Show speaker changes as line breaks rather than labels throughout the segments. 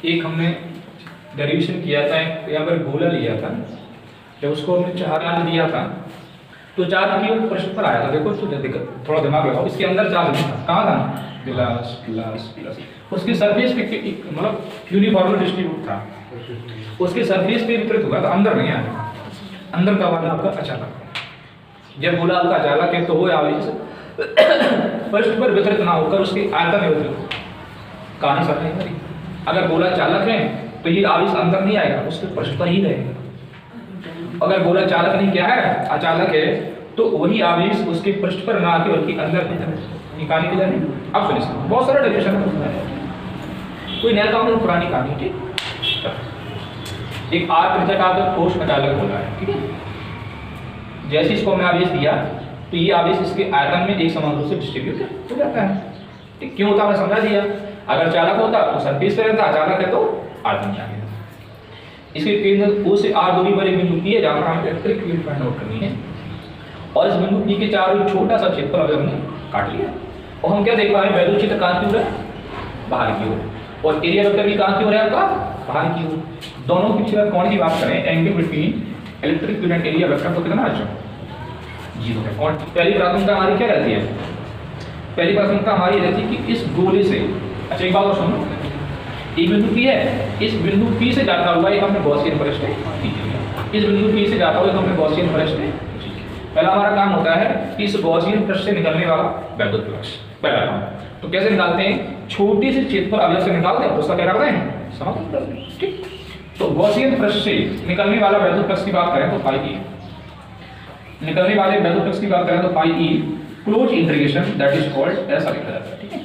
एक हमने डेरिवेशन किया था, यहाँ पर गोला लिया था, जब उसको हमने चार्ज दिया था तो चार्ज की प्रश्न पर आया था। देखो तो थोड़ा दिमाग लगाओ, इसके अंदर चार्ज नहीं था, कहाँ था? Plus plus plus. उसकी सरफेस पे मतलब यूनिफॉर्मली डिस्ट्रीब्यूट था, उसकी सरफेस पे वितरित हुआ था, अंदर नहीं आया। अंदर का वाला आपका अचालक, जब गोला आपका अचालक है तो वो आवेश पृष्ठ पर वितरित ना होकर उसके आयतन में वितरित, कहानी समझ नहीं पड़ी। अगर गोला चालक है तो ये आवेश अंदर नहीं आएगा, उसके पृष्ठ पर ही रहेगा। अगर गोला चालक नहीं, क्या है? अचालक है, तो वही आवेश उसके पृष्ठ पर ना आके बल्कि अंदर की कहानी की जाने। अब सुनिए, बहुत सारा डेफिनेशन है, कोई नया काम नहीं, पुरानी कहानी। ठीक, एक आर त्रिज्या का ठोस अचालक बोला है, ठीक है। जैसे इसको हमने आवेश दिया तो ये आवेश इसके आयतन में एक समान रूप से डिस्ट्रीब्यूट हो जाता है। ठीक, क्यों होता है समझा दिया। अगर चालक होता तो सरफेस पे रहता, अचालक है तो आयतन में आ गया। इसके केंद्र O से R दूरी पर एक बिंदु P है, जहां पर हमें इलेक्ट्रिक फील्ड फाइंड आउट करनी है, और इस बिंदु P के चारों एक छोटा सा क्षेत्रफल अगर हमने काट लिया, और हम क्या देख पा रहे हैं? वैद्युत क्षेत्र कहां की ओर है? बाहर की ओर, और एरिया वेक्टर भी कहां की ओर है आपका? बाहर की ओर। दोनों की क्षेत्र कोण की बात करें, angle between electric field and area vector तो कितना अच्छा 0 है। और पहली प्राथमिकता हमारी क्या रहती है? पहली प्राथमिकता हमारी रहती है कि इस गोले से, अच्छा एक बात और सुनो, एक बिंदु P है, इस बिंदु P से जाता हुआ एक हमने गॉसियन पृष्ठ है, इस बिंदु P से जाता हुआ हमने गॉसियन पृष्ठ है। पहला हमारा काम होता है कि इस गॉसियन पृष्ठ से निकलने वाला वैद्युत फ्लक्स, पहला काम। तो कैसे निकालते हैं? छोटी सी क्षेत्रफल अवयव से निकालते हैं, उसका क्या करते हैं? समाकलन करते हैं। ठीक, तो गॉसियन पृष्ठ से निकलने वाला वैद्युत फ्लक्स की बात करें तो पाई ई, निकलने वाले वैद्युत फ्लक्स की बात करें तो pi e close integration that is called, ऐसा लिखा जाता है। ठीक है,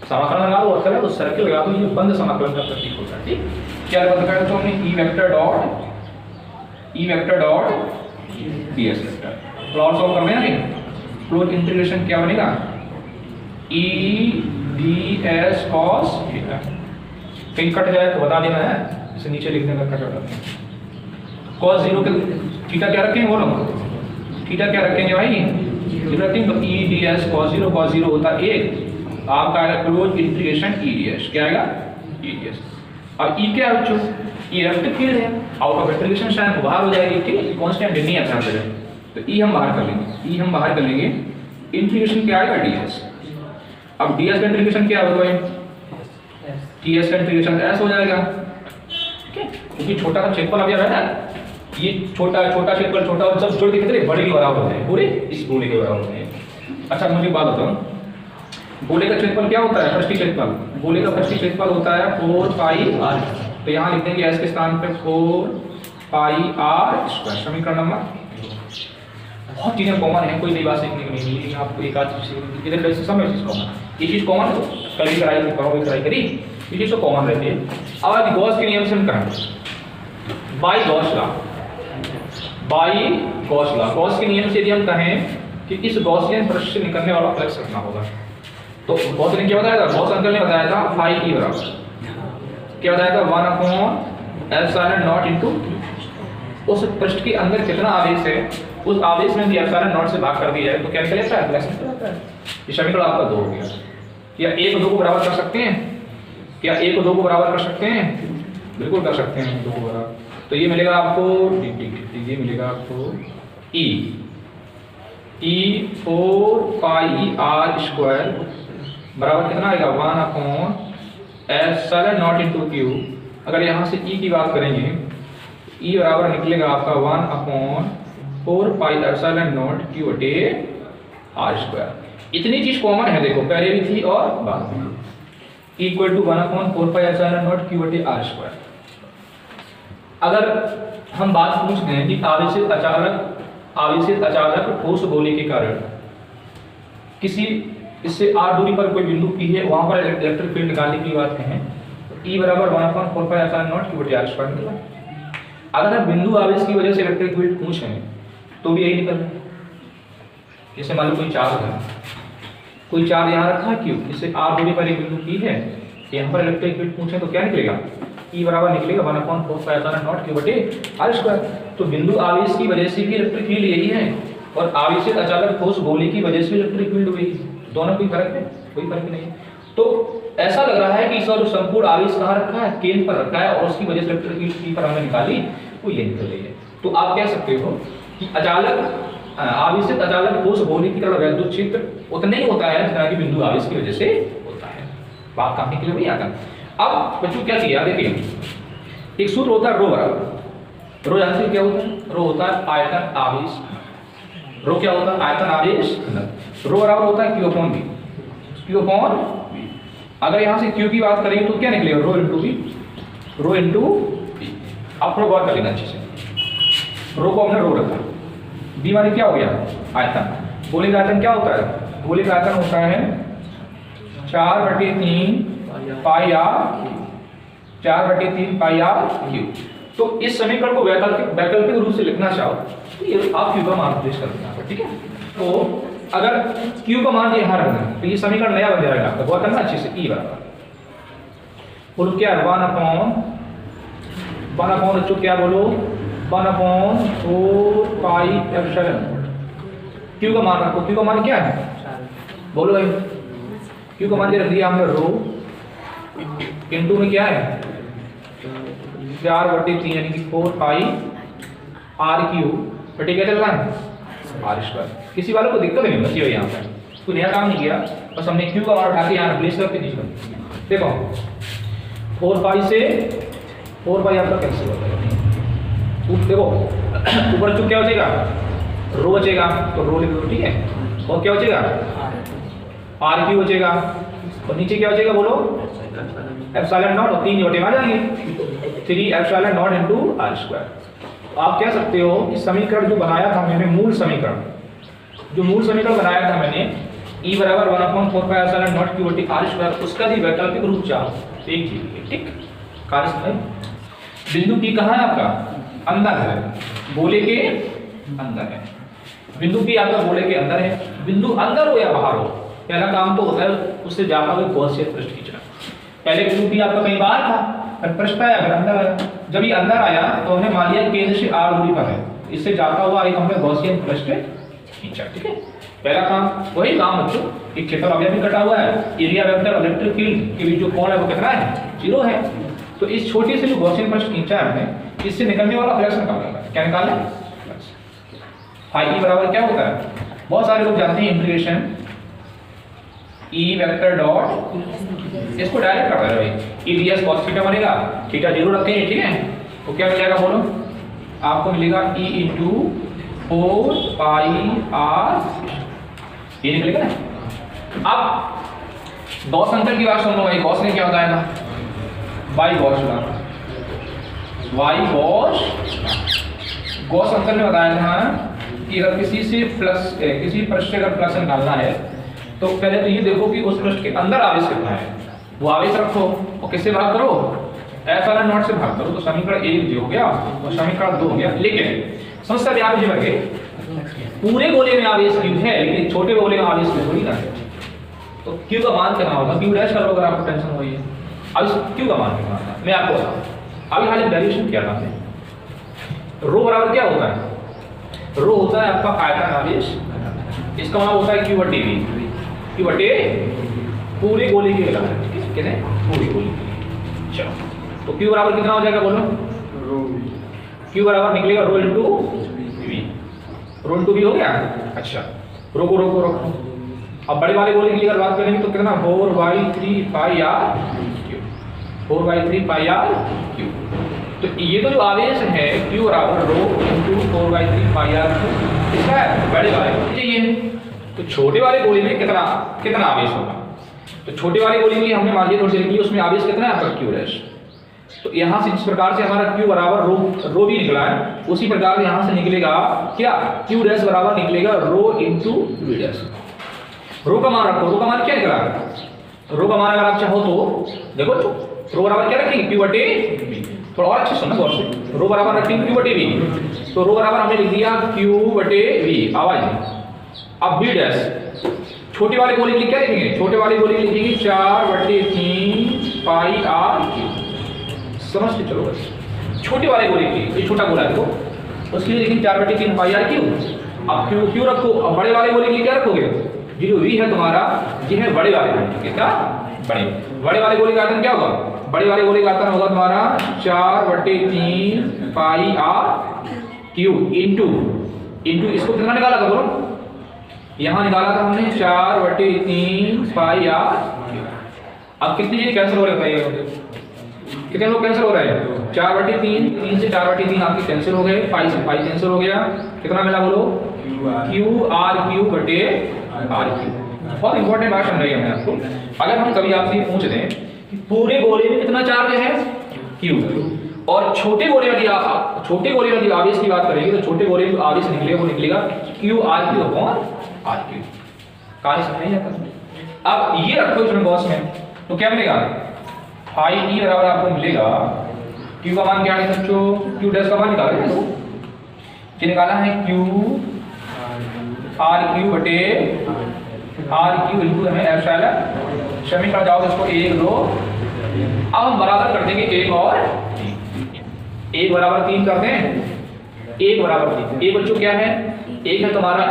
समाकलन लगा दो, और तो सर्किल लगा दो, ये बंद समाकलन का प्रतीक होता है। ठीक, क्या बंद करें तो हमने E vector dot ds vector plot solve करना है। क्लोज इंटीग्रेशन क्या बनेगा? e ds cos theta. कहीं कट जाए तो बता देना है, इसे नीचे लिख देना, कट जाता है। cos 0 के थीटा क्या रखेंगे? बोलो, थीटा क्या रखेंगे भाई? 0 रखेंगे, तो e ds cos 0 होता है 1, आपका आएगा क्लोज इंटीग्रेशन ई ds, क्या आएगा? ई ds। अब ई क्या है बच्चों? ई इलेक्ट्रिक फील्ड है, आउट ऑफ इंटीग्रेशन साइन बाहर हो जाएगी। ठीक है, कांस्टेंट नहीं है ध्यान देना, तो ई हम बाहर कर लेंगे, ई हम बाहर कर लेंगे, इंटीग्रेशन क्या आएगा? ds। अब ds का इंटीग्रेशन क्या होगा? ts का इंटीग्रेशन s हो जाएगा। ठीक है, क्योंकि छोटा सा क्षेत्रफल अब है ना, ये छोटा क्षेत्रफल, छोटा और सब जोड़ के कितने बड़े के बराबर होते हैं, पूरे इस गोले के बराबर होते हैं। अच्छा मुझे बात बताओ, गोले का क्षेत्रफल क्या होता है? पृष्ठीय क्षेत्रफल, गोले का पृष्ठीय क्षेत्रफल होता है 4 पाई r। तो यहाँ लिख देंगे s के स्थान पे 4 पाई r स्क्वायर। समीकरण नंबर, बहुत चीजें कॉमन है, कोई नई बात सीखने को नहीं मिली आपको, एक आध चीज इधर वैसे सब चीज कॉमन, ये चीज कॉमन है, कल भी कराई थी, परसों भी कराई करी, ये चीज तो कॉमन रहती है। अब आज गॉस के नियम से हम करें बाई गॉस लॉ, गॉस के नियम से यदि हम कहें कि इस गॉसियन पृष्ठ से निकलने वाला फ्लक्स रखना होगा, तो गॉस ने क्या बताया था? गॉस अंकल ने बताया था फाई ई बराबर क्या बताया था? 1/ε0 इनटू उस पृष्ठ के अंदर कितना आवेश है, उस आवेश में भी ε0 से भाग कर दिया जाए तो क्या निकल जाता है? फ्लक्स निकल जाता है। ये समीकरण आपका 2 हो गया। क्या 1 और 2 को बराबर कर सकते हैं? क्या 1 और 2 को बराबर कर सकते हैं? बिल्कुल कर सकते हैं 2 को बराबर। तो ये मिलेगा आपको, ये मिलेगा आपको e 4 पाई r स्क्वायर बराबर कितना आएगा? 1/ε0 इनटू q। अगर यहाँ से e की बात करेंगे, e बराबर निकलेगा आपका 1/4 पाई ε0 q बटे r स्क्वायर। इतनी चीज कॉमन है, देखो पहले भी थी और बाद में, इक्वल टू 1/4 पाई ε0 q बटे r स्क्वायर। अगर हम बात पूछते हैं कि आवेशित अचालक ठोस गोले के कारण किसी इससे r दूरी पर कोई बिंदु P है, वहां पर इलेक्ट्रिक फील्ड निकालने की बात कहें तो E बराबर 1/4 पाई ε0 q बटे r स्क्वायर निकला। अगर हम बिंदु आवेश की वजह से इलेक्ट्रिक फील्ड पूछें तो भी यही निकल, जैसे मान लो कोई चार्ज यहाँ रखा है क्यों, इससे r दूरी पर एक बिंदु P है, यहाँ पर इलेक्ट्रिक फील्ड पूछें तो क्या निकलेगा? E बराबर निकलेगा 1/4 पाई ε0 q बटे r स्क्वायर। तो बिंदु आवेश की वजह से भी इलेक्ट्रिक फील्ड यही है, और आवेशित अचालक ठोस गोले की वजह से इलेक्ट्रिक फील्ड वही, दोनों कोई फर्क है? कोई फर्क नहीं। तो ऐसा लग रहा है कि इसका जो संपूर्ण आवेश कहाँ रखा है, केंद्र पर रखा है, और उसकी वजह से इलेक्ट्रिक फील्ड की पर हमने निकाली वो ये निकल रही है। तो आप कह सकते हो कि अचालक आवेशित अचालक ठोस गोले की तरह वैद्युत क्षेत्र उतना ही होता है जितना कि बिंदु आवेश की वजह से होता है। बात काफी क्लियर नहीं आता। अब बच्चों क्या किया, देखिए एक सूत्र होता है रो बराबर, रो जानते हैं क्या होता है, रो होता है आयतन आवेश, रो क्या होता है आयतन आवेश, रो बराबर होता है Q upon V, Q upon V. अगर यहाँ से क्यू की बात करेंगे तो क्या निकलेगा, rho into V, rho into V. आप थोड़ा गौर कर लेना अच्छे से, रो को हमने रो रखा, वी माने क्या हो गया आयतन, गोले का आयतन क्या होता है, गोले का आयतन होता है 4/3 pi are, 4/3 pi R Q. तो इस समीकरण को वैकल्पिक रूप से लिखना चाहो तो ये आप क्यू का मान निर्दिष्ट कर देना, ठीक है। तो अगर क्यू का मान यहाँ रखना तो ये समीकरण नया बन जाएगा आपका, बहुत करना अच्छे से, ई बराबर बोलो क्या 1/1 बच्चों क्या बोलो 1/4 पाई एप्सिलॉन। क्यू का मान रखो, क्यू का मान क्या है बोलो भाई, क्यू का मान रख दिया हमने रो, इंटू में क्या है 4/3 यानी कि 4 पाई आर क्यू बटे क्या चल रहा है आर स्क्वायर। किसी वालों को दिक्कत नहीं बची हुई यहाँ पे, कोई नया काम नहीं किया, बस हमने क्यू का मान उठा के यहाँ रिप्लेस करके नीचे कर दिया। देखो 4 पाई से 4 पाई आपका कैंसिल हो जाएगा, देखो ऊपर चुप क्या बचेगा रो बचेगा, तो रो लिख दो, ठीक है। और क्या बचेगा आर क्यू बचेगा, और नीचे क्या बचेगा बोलो एप्सिलॉन नॉट, और 3 जोटे में आ जाएंगे 3 epsilon naught into R square. आप कह सकते हो इस समीकरण जो बनाया था मैंने, मूल समीकरण जो मूल समीकरण बनाया था मैंने E बराबर 1/4 पाई एप्सिलॉन नॉट क्यू बटे आर स्क्वायर, उसका भी वैकल्पिक रूप चाहो एक चीज, ठीक कार्य समय। बिंदु P कहाँ है आपका अंदर है, गोले के अंदर है, बिंदु P आपका गोले के अंदर है। बिंदु अंदर हो या बाहर हो, पहला काम तो होता है उससे जाता हुआ गॉसियन पृष्ठ खींचना। पहले बिंदु P आपका कहीं बाहर था, फिर पृष्ठ आया, फिर अंदर आया। जब ये अंदर आया तो हमने मान लिया केंद्र से r दूरी पर है, इससे जाता हुआ एक हमने गॉसियन पृष्ठ खींचा, ठीक है। पहला काम वही काम बच्चों, एक क्षेत्र अवयव भी कटा हुआ है, एरिया वेक्टर और इलेक्ट्रिक फील्ड के बीच जो कोण है वो कितना है 0 है। तो इस छोटे से जो गॉसियन पृष्ठ खींचा है हमने, इससे निकलने वाला फ्लक्स निकालना है। क्या निकालना है फाई ई बराबर क्या होता है, बहुत सारे लोग जानते हैं इंटीग्रेशन ई वेक्टर डॉट, इसको डायरेक्ट कर रहा है भाई, ई ds cos थीटा बनेगा, थीटा 0 रखेंगे, ठीक है। तो क्या मिलेगा बोलो, आपको मिलेगा e इंटू 4 पाई आर, ये निकलेगा ना। अब गॉस अंतर की बात सुन लो भाई, गॉस ने क्या बताया था बाई गॉस का, वाई गॉस अंतर ने बताया था कि अगर किसी से फ्लक्स किसी पृष्ठ से अगर फ्लक्स निकालना है तो पहले तो ये देखो कि उस पृष्ठ के अंदर आवेश कितना है, वो आवेश रखो और किससे भाग करो एप्सिलॉन नॉट से भाग करो, तो समीकरण 1 हो गया और समीकरण 2 हो गया। लेकिन समस्या भी आप ये लगे पूरे गोले में आवेश क्यू है लेकिन छोटे गोले में आवेश क्यू थोड़ी ना है, तो क्यू का मान कितना होगा, क्यू डैश कर लो अगर आपको टेंशन हो रही है। अब इस क्यू का मान कितना होगा मैं आपको बताऊं, अभी हाल डेरिवेशन किया था हमने। रो बराबर क्या होता है, रो होता है आपका आयतन आवेश, इसका मतलब होता है क्यू बटे वी, क्यू बटे पूरे गोले के बराबर, ठीक है कितने पूरे गोले के। चलो तो क्यू बराबर कितना हो जाएगा बोलो, क्यू बराबर निकलेगा rho into V, rho into V हो गया। अच्छा रोको रोको रोको, अब बड़े वाले गोले की अगर बात करेंगे तो कितना 4/3 pi R Q, 4/3 pi R Q. तो ये तो जो आवेश है क्यू बराबर rho into 4/3 pi R Q, इसका है बड़े वाले गोले ये। तो छोटे वाले गोले में कितना कितना आवेश होगा, तो छोटे वाले गोले में हमने मान लिया थोड़ी सी लिखी, उसमें आवेश कितना है आपका क्यू डैश। तो यहाँ से जिस प्रकार से हमारा क्यू बराबर रो भी निकला है, उसी प्रकार से यहाँ से निकलेगा क्या क्यू डैश बराबर निकलेगा रो इंटू वी डैश। रो का मान रखो, रो का मान क्या निकला, रो का मान अगर आप चाहो तो देखो रो बराबर क्या रखेंगे क्यू बटे वी, थोड़ा और अच्छे सुनो गौर से, रो बराबर रखेंगे क्यू बटे वी, तो रो बराबर हमने लिख दिया क्यू बटे वी आवाज। अब वी डैश छोटे वाले गोले के लिए क्या लिखेंगे, छोटे वाले गोले के लिए लिखेंगे 4/3 पाई आर क्यू, समझ के चलो बस। छोटे वाले गोले के लिए ये छोटा गोला देखो, उसके लिए लिखेंगे 4/3 पाई आर क्यू। अब क्यू क्यू रखो, अब बड़े वाले गोले के लिए क्या रखोगे, जो वी है तुम्हारा ये है बड़े वाले गोले, क्या बड़े बड़े वाले गोले का आयतन क्या होगा? बड़े वाले गोले का आयतन होगा तुम्हारा 4/3 पाई आर क्यूब इंटू इसको कितना निकाला था बोलो? यहाँ निकाला था हमने 4/3 पाई आर। अब कितनी चीज कैंसिल हो रही है? कितने लोग कैंसिल हो रहे हैं? 4/3, 3 से 4/3 आपके कैंसिल हो गए, पाई से पाई कैंसिल हो गया, कितना मिला बोलो? क्यू आर क्यूब बटे आर क्यूब। बहुत इंपॉर्टेंट बात समझाई हमने आपको। अगर हम कभी आपसे पूछ दें कि पूरे गोले में कितना चार्ज है क्यू, और छोटे गोले में आवेश की बात करेंगे तो छोटे गोले में आवेश निकलेगा वो निकलेगा Q R Q upon R Q. कहानी समझ जाता। अब ये रखो इसमें बॉस में तो क्या मिलेगा? फाई ई बराबर आपको मिलेगा, क्यू का मान क्या है बच्चों? क्यू डैश का मान निकाला है ये निकाला है क्यू आर क्यू बटे आर क्यू इंटू हमें एप्सिलॉन। शमी कर जाओ इसको 1 2। अब हम बराबर कर देंगे 1 और 3। 1 बराबर 3 कर दें। 1 बराबर 3 एक बच्चों क्या है? एक है तुम्हारा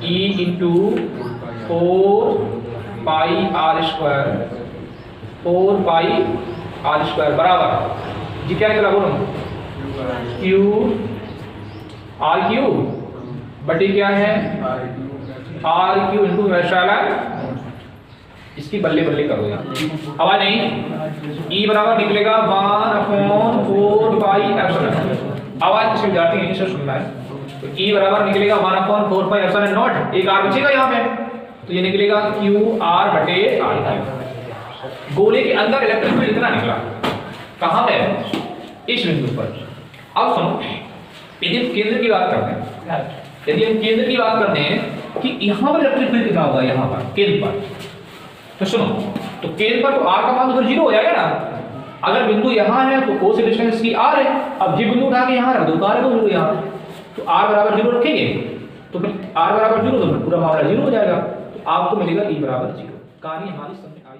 E into 4 pi R square, 4 pi R square बराबर जी क्या निकला बोलो? क्यू आर क्यू बटे क्या है? R Q into epsilon. इसकी बल्ले बल्ले करो यार, आवाज नहीं। ई बराबर निकलेगा 1/4 पाई एप्सिलॉन। आवाज किसी विद्यार्थी यहीं से सुनना है। तो ई बराबर निकलेगा 1/4 पाई एप्सिलॉन नॉट। एक आर बचेगा यहाँ पे तो ये निकलेगा क्यू आर बटे आर क्यू। गोले के अंदर इलेक्ट्रिक फील्ड इतना निकला, कहां पे? इस बिंदु पर। अब सुनो, यदि हम केंद्र की बात करते हैं, यदि हम केंद्र की बात करते हैं कि यहां पर इलेक्ट्रिक फील्ड कितना होगा? यहां पर केंद्र पर तो सुनो, तो केंद्र पर तो आर का मान उधर 0 हो जाएगा ना। अगर बिंदु यहां है तो कोस डिस्टेंस की आर है। अब जी बिंदु उठा के यहां रख दो तो आर बिंदु यहां, तो आर बराबर 0 रखेंगे तो फिर आर बराबर 0 तो पूरा मामला 0 हो जाएगा। तो आपको मिलेगा ई बराबर 0। कहानी हमारी समझ आई।